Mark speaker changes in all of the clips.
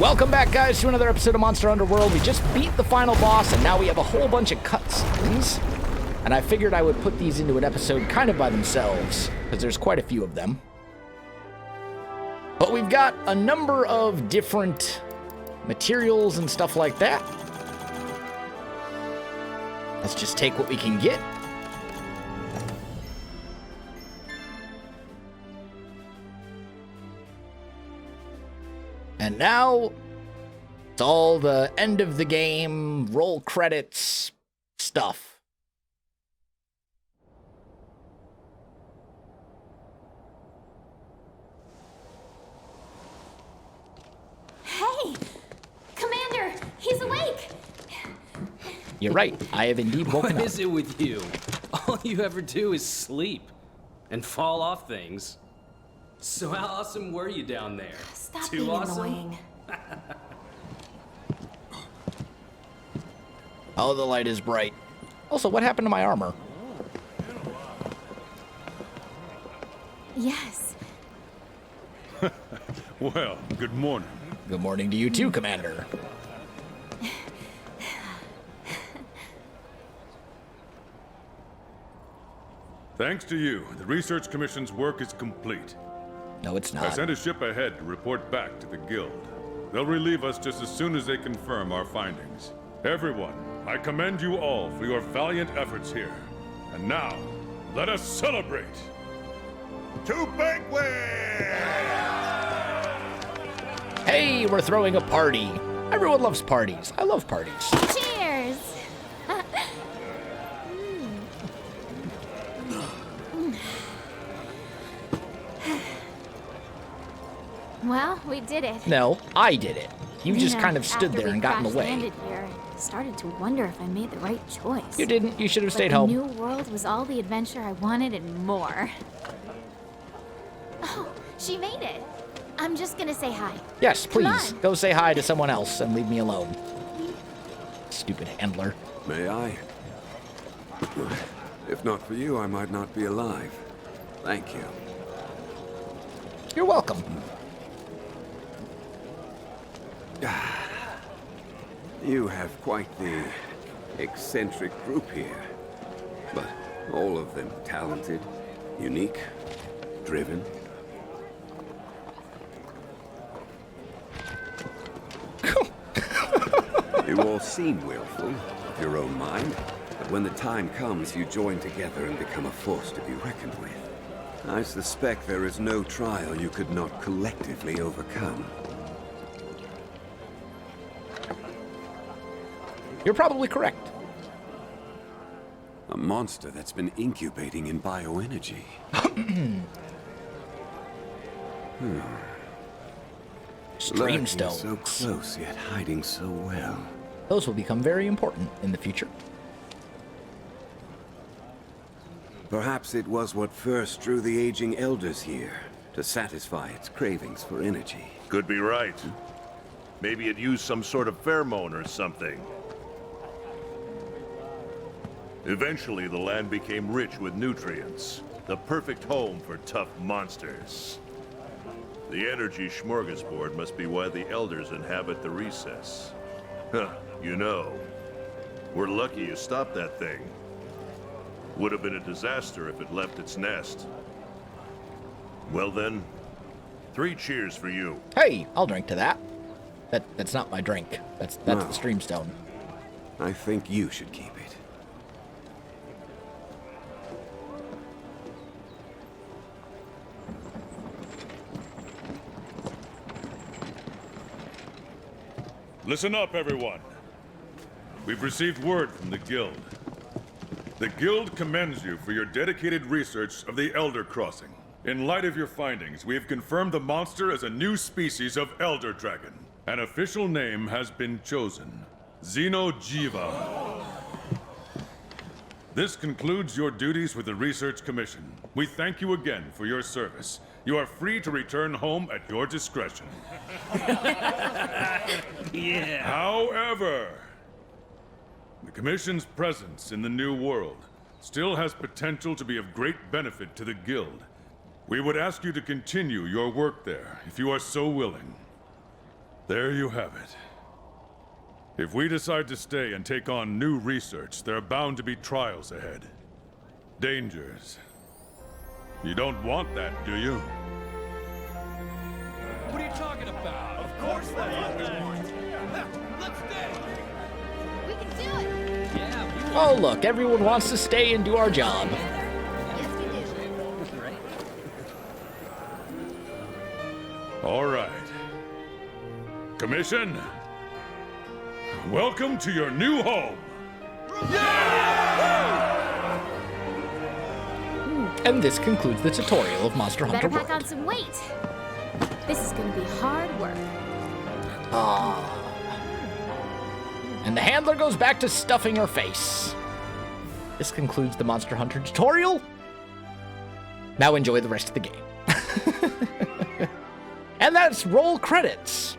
Speaker 1: Welcome back, guys, to another episode of Monster Underworld. We just beat the final boss, and now we have a whole bunch of cutscenes. And I figured I would put these into an episode kind of by themselves, because there's quite a few of them. But we've got a number of different materials and stuff like that. Let's just take what we can get. And now, it's all the end of the game, roll credits stuff.
Speaker 2: Hey! Commander! He's awake!
Speaker 1: You're right, I have indeed woken up.
Speaker 3: What is it with you? All you ever do is sleep and fall off things. So how awesome were you down there?
Speaker 2: Stop
Speaker 3: Too
Speaker 2: being
Speaker 3: awesome?
Speaker 2: annoying.
Speaker 1: Oh, the light is bright. Also, what happened to my armor?
Speaker 2: Yes.
Speaker 4: Well, good morning.
Speaker 1: Good morning to you too, Commander.
Speaker 4: Thanks to you, the Research Commission's work is complete.
Speaker 1: No, it's
Speaker 4: I
Speaker 1: not.
Speaker 4: sent a ship ahead to report back to the Guild. They'll relieve us just as soon as they confirm our findings. Everyone, I commend you all for your valiant efforts here. And now, let us celebrate! To banquet!
Speaker 1: Hey, we're throwing a party. Everyone loves parties. I love parties.
Speaker 2: Cheers! Well, we did it.
Speaker 1: No, I did it. You just
Speaker 2: know,
Speaker 1: kind of stood
Speaker 2: after
Speaker 1: there
Speaker 2: we
Speaker 1: and got in the way.
Speaker 2: crash-landed here, I started to wonder if I made the right choice.
Speaker 1: You didn't. You should have
Speaker 2: But
Speaker 1: stayed
Speaker 2: the
Speaker 1: home.
Speaker 2: new world was all the adventure I wanted and more. Oh, she made it. I'm just gonna say hi.
Speaker 1: Yes,
Speaker 2: Come
Speaker 1: please.
Speaker 2: on.
Speaker 1: Go say hi to someone else and leave me alone. Stupid handler.
Speaker 5: May I? If not for you, I might not be alive. Thank you.
Speaker 1: You're welcome.
Speaker 5: You have quite the eccentric group here. But all of them talented, unique, driven. You all seem willful, of your own mind. But when the time comes, you join together and become a force to be reckoned with. I suspect there is no trial you could not collectively overcome.
Speaker 1: You're probably correct.
Speaker 5: A monster that's been incubating in bioenergy. Lurking so
Speaker 1: Streamstones.
Speaker 5: close, yet hiding so well.
Speaker 1: Those will become very important in the future.
Speaker 5: Perhaps it was what first drew the aging elders here, to satisfy its cravings for energy.
Speaker 6: Could be right. Maybe it used some sort of pheromone or something. Eventually, the land became rich with nutrients. The perfect home for tough monsters. The energy smorgasbord must be why the elders inhabit the recess. Huh, you know, we're lucky you stopped that thing. Would have been a disaster if it left its nest. Well then, 3 cheers for you.
Speaker 1: Hey, I'll drink to that. That's not my drink. That's
Speaker 5: No.
Speaker 1: the streamstone.
Speaker 5: I think you should keep it.
Speaker 4: Listen up, everyone. We've received word from the Guild. The Guild commends you for your dedicated research of the Elder Crossing. In light of your findings, we have confirmed the monster as a new species of Elder Dragon. An official name has been chosen. Xenojiva. This concludes your duties with the Research Commission. We thank you again for your service. You are free to return home at your discretion.
Speaker 3: Yeah.
Speaker 4: However, the Commission's presence in the New World still has potential to be of great benefit to the Guild. We would ask you to continue your work there, if you are so willing. There you have it. If we decide to stay and take on new research, there are bound to be trials ahead. Dangers. You don't want that, do you?
Speaker 3: What are you talking about? Of course Let's stay!
Speaker 2: We can do it!
Speaker 3: Yeah,
Speaker 1: Oh, look, everyone wants to stay and do our job.
Speaker 2: Yes, we do.
Speaker 3: right.
Speaker 4: All right. Commission, welcome to your new home.
Speaker 1: And this concludes the tutorial of Monster Hunter
Speaker 2: Better pack
Speaker 1: World.
Speaker 2: on some weight. This is gonna be hard work.
Speaker 1: And the handler goes back to stuffing her face. This concludes the Monster Hunter tutorial. Now enjoy the rest of the game. And that's roll credits.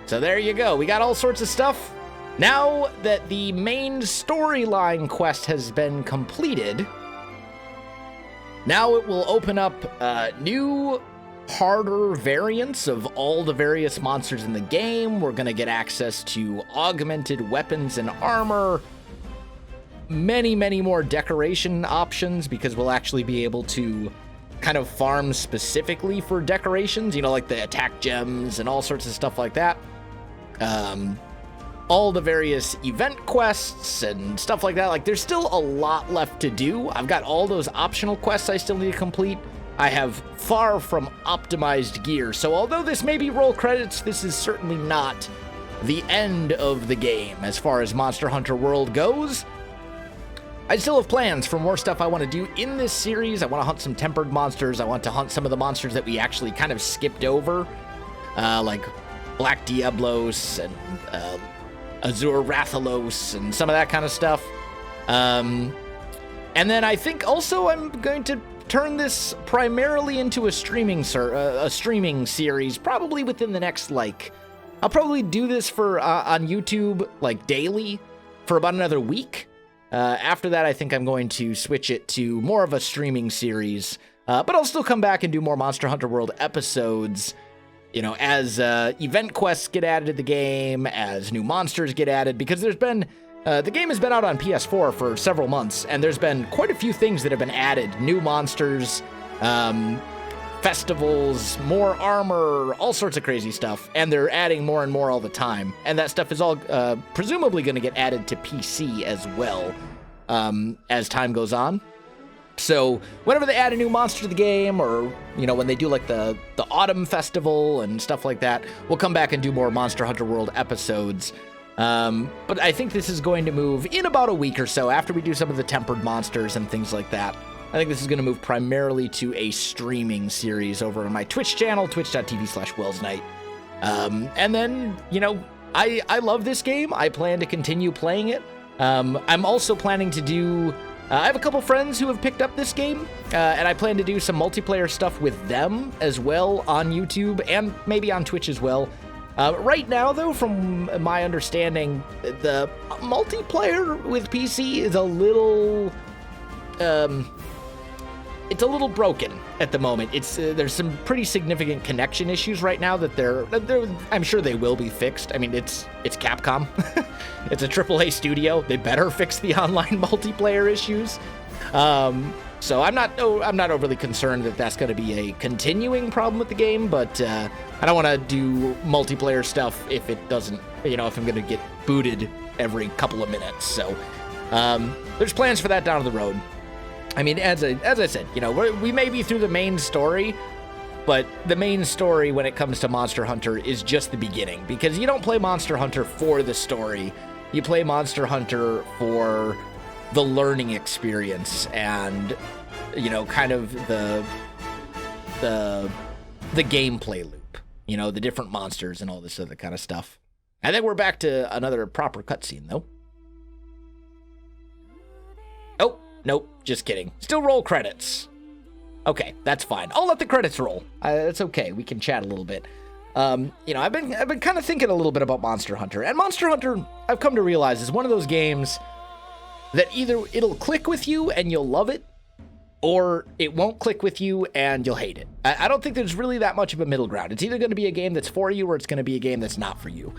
Speaker 1: So there you go. We got all sorts of stuff. Now that the main storyline quest has been completed, now it will open up new, harder variants of all the various monsters in the game. We're going to get access to augmented weapons and armor, many, many more decoration options, because we'll actually be able to kind of farm specifically for decorations, you know, like the attack gems and all sorts of stuff like that. All the various event quests and stuff like that. Like, there's still a lot left to do. I've got all those optional quests I still need to complete. I have far from optimized gear. So although this may be roll credits, this is certainly not the end of the game as far as Monster Hunter World goes. I still have plans for more stuff I want to do in this series. I want to hunt some tempered monsters. I want to hunt some of the monsters that we actually kind of skipped over, like Black Diablos and Azure Rathalos and some of that kind of stuff. And then I think also I'm going to turn this primarily into a streaming series, probably within the next, I'll probably do this for on YouTube like daily for about another week. After that, I think I'm going to switch it to more of a streaming series, but I'll still come back and do more Monster Hunter World episodes, you know, as event quests get added to the game, as new monsters get added, because there's been, the game has been out on PS4 for several months, and there's been quite a few things that have been added. New monsters, festivals, more armor, all sorts of crazy stuff, and they're adding more and more all the time. And that stuff is all presumably going to get added to PC as well as time goes on. So whenever they add a new monster to the game, or, you know, when they do like the Autumn Festival and stuff like that, we'll come back and do more Monster Hunter World episodes. But I think this is going to move in about a week or so after we do some of the tempered monsters and things like that. I think this is going to move primarily to a streaming series over on my Twitch channel, twitch.tv/WelsKnight. And then, you know, I love this game. I plan to continue playing it. I'm also planning to do... I have a couple friends who have picked up this game, and I plan to do some multiplayer stuff with them as well on YouTube and maybe on Twitch as well. Right now, though, from my understanding, the multiplayer with PC is a little... it's a little broken at the moment. It's there's some pretty significant connection issues right now that they're I'm sure they will be fixed. I mean, it's Capcom. It's a AAA studio. They better fix the online multiplayer issues. So I'm not overly concerned that that's going to be a continuing problem with the game, but I don't want to do multiplayer stuff if it doesn't, you know, if I'm going to get booted every couple of minutes. So there's plans for that down the road. I mean, as I said, you know, we may be through the main story, but the main story when it comes to Monster Hunter is just the beginning, because you don't play Monster Hunter for the story. You play Monster Hunter for the learning experience and, you know, kind of the gameplay loop, you know, the different monsters and all this other kind of stuff. I think we're back to another proper cutscene, though. Oh, nope, just kidding. Still roll credits. Okay, that's fine. I'll let the credits roll. It's okay. We can chat a little bit. You know, I've been kind of thinking a little bit about Monster Hunter, and Monster Hunter, I've come to realize, is one of those games that either it'll click with you and you'll love it, or it won't click with you and you'll hate it. I don't think there's really that much of a middle ground. It's either going to be a game that's for you or it's going to be a game that's not for you.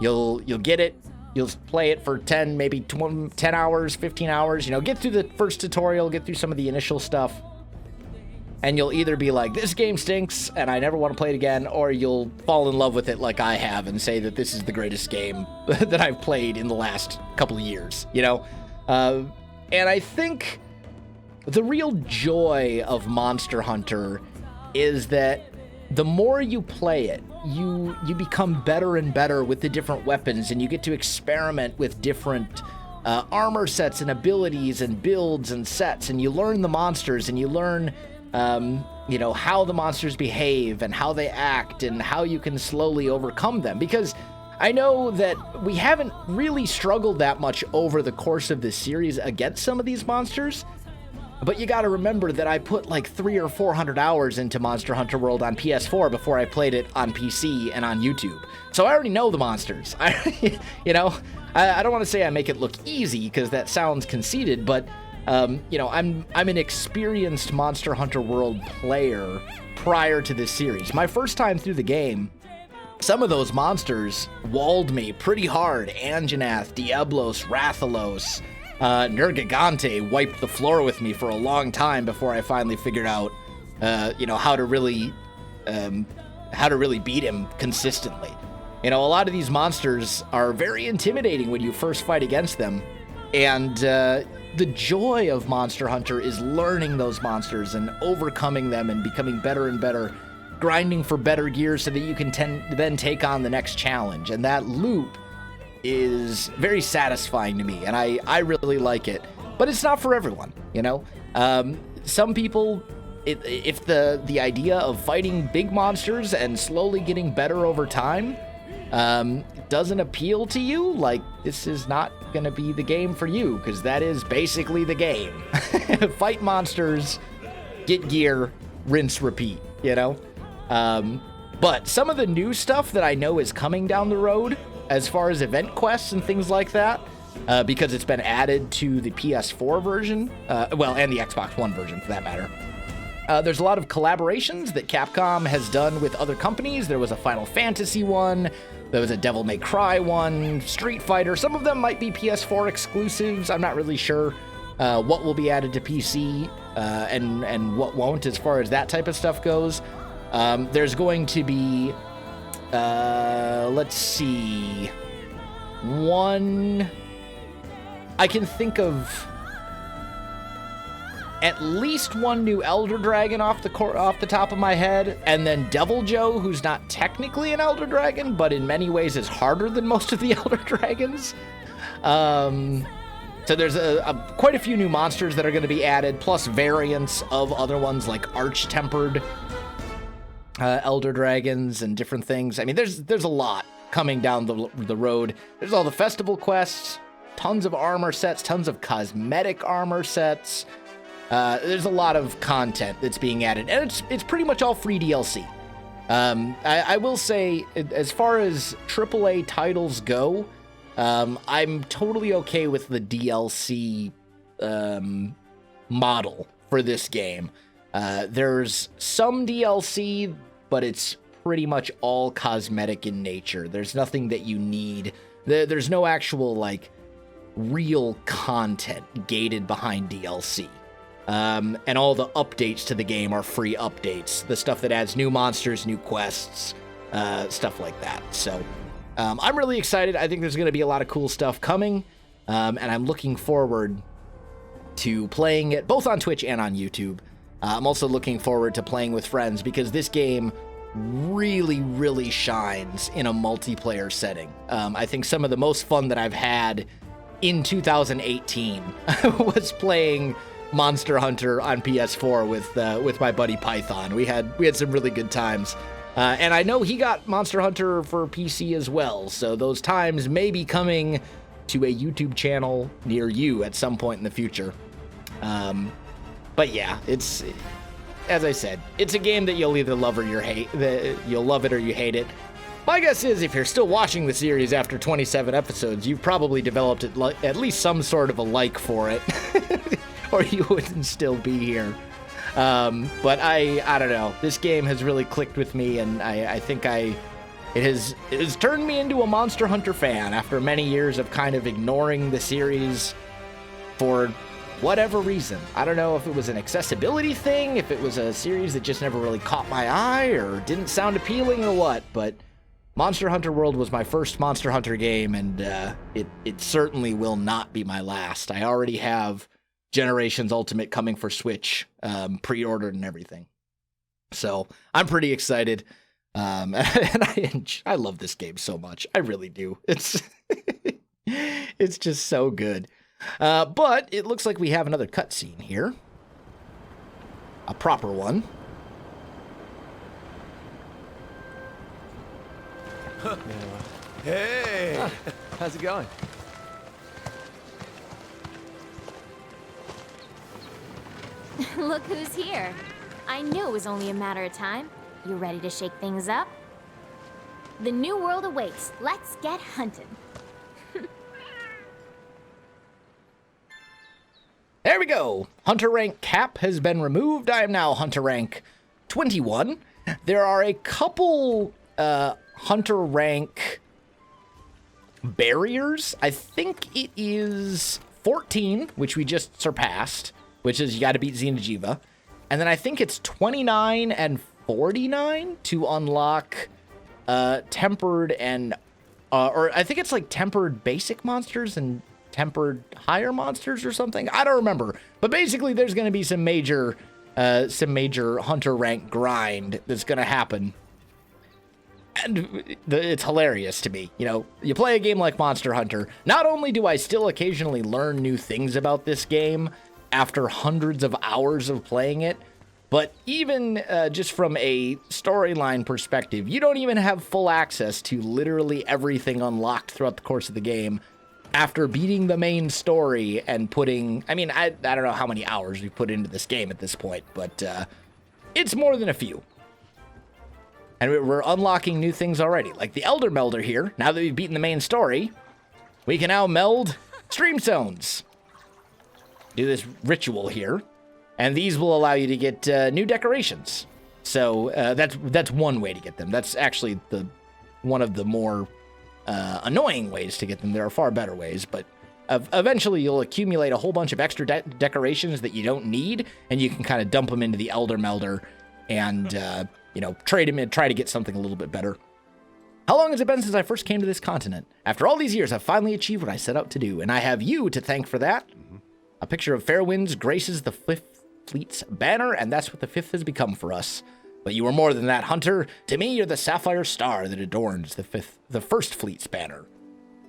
Speaker 1: You'll get it. You'll play it for 10, maybe 10 hours, 15 hours, you know, get through the first tutorial, get through some of the initial stuff, and you'll either be like, this game stinks and I never want to play it again, or you'll fall in love with it like I have and say that this is the greatest game that I've played in the last couple of years, you know? And I think the real joy of Monster Hunter is that the more you play it, you become better and better with the different weapons, and you get to experiment with different armor sets and abilities and builds and sets, and you learn the monsters, and you learn, you know, how the monsters behave and how they act and how you can slowly overcome them. Because I know that we haven't really struggled that much over the course of this series against some of these monsters, but you gotta remember that I put like 300 or 400 hours into Monster Hunter World on PS4 before I played it on PC and on YouTube. So I already know the monsters. You know, I don't want to say I make it look easy because that sounds conceited, but you know, I'm an experienced Monster Hunter World player prior to this series. My first time through the game, some of those monsters walled me pretty hard. Anjanath, Diablos, Rathalos, Nergigante wiped the floor with me for a long time before I finally figured out, you know, how to really beat him consistently. You know, a lot of these monsters are very intimidating when you first fight against them, and the joy of Monster Hunter is learning those monsters and overcoming them and becoming better and better, grinding for better gear so that you can then take on the next challenge. And that loop is very satisfying to me, and I really like it. But it's not for everyone, you know? Some people, if the idea of fighting big monsters and slowly getting better over time doesn't appeal to you, like, this is not gonna be the game for you, because that is basically the game. Fight monsters, get gear, rinse, repeat, you know? But some of the new stuff that I know is coming down the road, as far as event quests and things like that, because it's been added to the PS4 version, well, and the Xbox One version for that matter. There's a lot of collaborations that Capcom has done with other companies. There was a Final Fantasy one, there was a Devil May Cry one, Street Fighter. Some of them might be PS4 exclusives. I'm not really sure what will be added to PC and what won't as far as that type of stuff goes. There's going to be, let's see, one, I can think of at least one new Elder Dragon off the top of my head, and then Devil Joe, who's not technically an Elder Dragon, but in many ways is harder than most of the Elder Dragons. So there's quite a few new monsters that are going to be added, plus variants of other ones like Arch-Tempered Elder Dragons and different things. I mean, there's a lot coming down the road. There's all the festival quests, tons of armor sets, tons of cosmetic armor sets. There's a lot of content that's being added, and it's pretty much all free DLC. I will say, as far as AAA titles go, I'm totally okay with the DLC model for this game. There's some DLC, but it's pretty much all cosmetic in nature. There's nothing that you need. There's no actual, like, real content gated behind DLC. And all the updates to the game are free updates. The stuff that adds new monsters, new quests, stuff like that. So I'm really excited. I think there's going to be a lot of cool stuff coming. And I'm looking forward to playing it both on Twitch and on YouTube. I'm also looking forward to playing with friends because this game really, really shines in a multiplayer setting. I think some of the most fun that I've had in 2018 was playing Monster Hunter on PS4 with my buddy Python. We had some really good times. And I know he got Monster Hunter for PC as well, so those times may be coming to a YouTube channel near you at some point in the future. But yeah, it's, as I said, it's a game that you'll either love or you hate. You'll love it or you hate it. My guess is if you're still watching the series after 27 episodes, you've probably developed at least some sort of a like for it, or you wouldn't still be here. But I don't know. This game has really clicked with me, and I think it has turned me into a Monster Hunter fan after many years of kind of ignoring the series for whatever reason. I don't know if it was an accessibility thing, if it was a series that just never really caught my eye or didn't sound appealing or what, but Monster Hunter World was my first Monster Hunter game, and it certainly will not be my last. I already have Generations Ultimate coming for Switch, pre-ordered and everything. So I'm pretty excited. And I love this game so much. I really do. It's it's just so good. But it looks like we have another cutscene here. A proper one.
Speaker 7: Hey! How's it going?
Speaker 2: Look who's here. I knew it was only a matter of time. You ready to shake things up? The new world awaits. Let's get hunting.
Speaker 1: There we go. Hunter rank cap has been removed. I am now Hunter rank 21. There are a couple Hunter rank barriers. I think it is 14, which we just surpassed, which is you got to beat Xeno'jiiva. And then I think it's 29 and 49 to unlock tempered and or I think it's like tempered basic monsters and tempered higher monsters or something. I don't remember. But basically there's going to be some major Hunter rank grind that's going to happen. And it's hilarious to me. You know, you play a game like Monster Hunter, not only do I still occasionally learn new things about this game after hundreds of hours of playing it, but even just from a storyline perspective, you don't even have full access to literally everything unlocked throughout the course of the game after beating the main story and putting, I mean, I don't know how many hours we've put into this game at this point, but it's more than a few. And we're unlocking new things already, like the Elder Melder here. Now that we've beaten the main story, we can now meld stream zones. Do this ritual here, and these will allow you to get new decorations. So that's one way to get them. That's actually one of the more annoying ways to get them. There are far better ways, but eventually you'll accumulate a whole bunch of extra decorations that you don't need, and you can kind of dump them into the Elder Melder and you know, trade them and try to get something a little bit better. How long has it been since I first came to this continent? After all these years, I've finally achieved what I set out to do, and I have you to thank for that. A picture of fair winds graces the 5th Fleet's banner, and that's what the 5th has become for us. But you are more than that, Hunter. To me, you're the sapphire star that adorns the 1st Fleet's banner.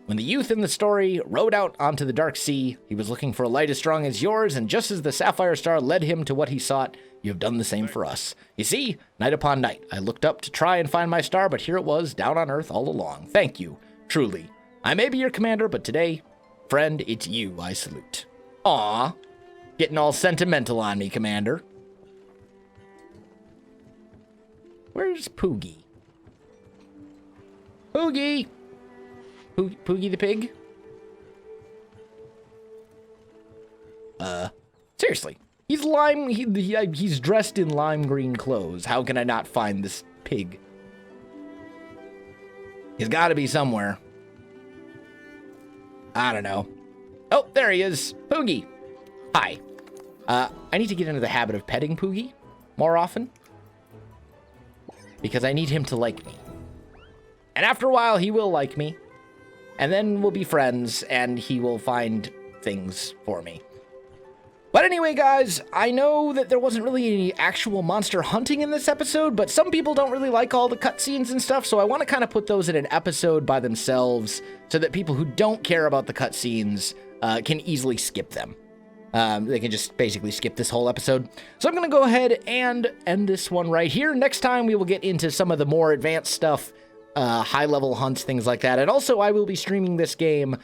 Speaker 1: When the youth in the story rode out onto the dark sea, he was looking for a light as strong as yours, and just as the sapphire star led him to what he sought, you have done the same for us. You see, night upon night, I looked up to try and find my star, but here it was, down on Earth all along. Thank you, truly. I may be your commander, but today, friend, it's you I salute. Aw, getting all sentimental on me, Commander. Where's Poogie? Poogie! Poogie the pig? Seriously. He's dressed in lime green clothes. How can I not find this pig? He's got to be somewhere. I don't know. Oh, there he is. Poogie. Hi. I need to get into the habit of petting Poogie more often, because I need him to like me. And after a while, he will like me. And then we'll be friends, and he will find things for me. But anyway, guys, I know that there wasn't really any actual monster hunting in this episode, but some people don't really like all the cutscenes and stuff, so I want to kind of put those in an episode by themselves so that people who don't care about the cutscenes can easily skip them. They can just basically skip this whole episode. So I'm going to go ahead and end this one right here. Next time, we will get into some of the more advanced stuff, high-level hunts, things like that. And also, I will be streaming this game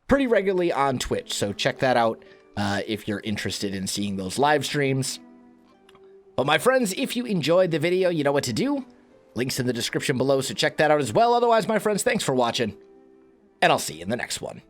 Speaker 1: pretty regularly on Twitch, so check that out if you're interested in seeing those live streams. But my friends, if you enjoyed the video, you know what to do. Links in the description below, so check that out as well. Otherwise, my friends, thanks for watching, and I'll see you in the next one.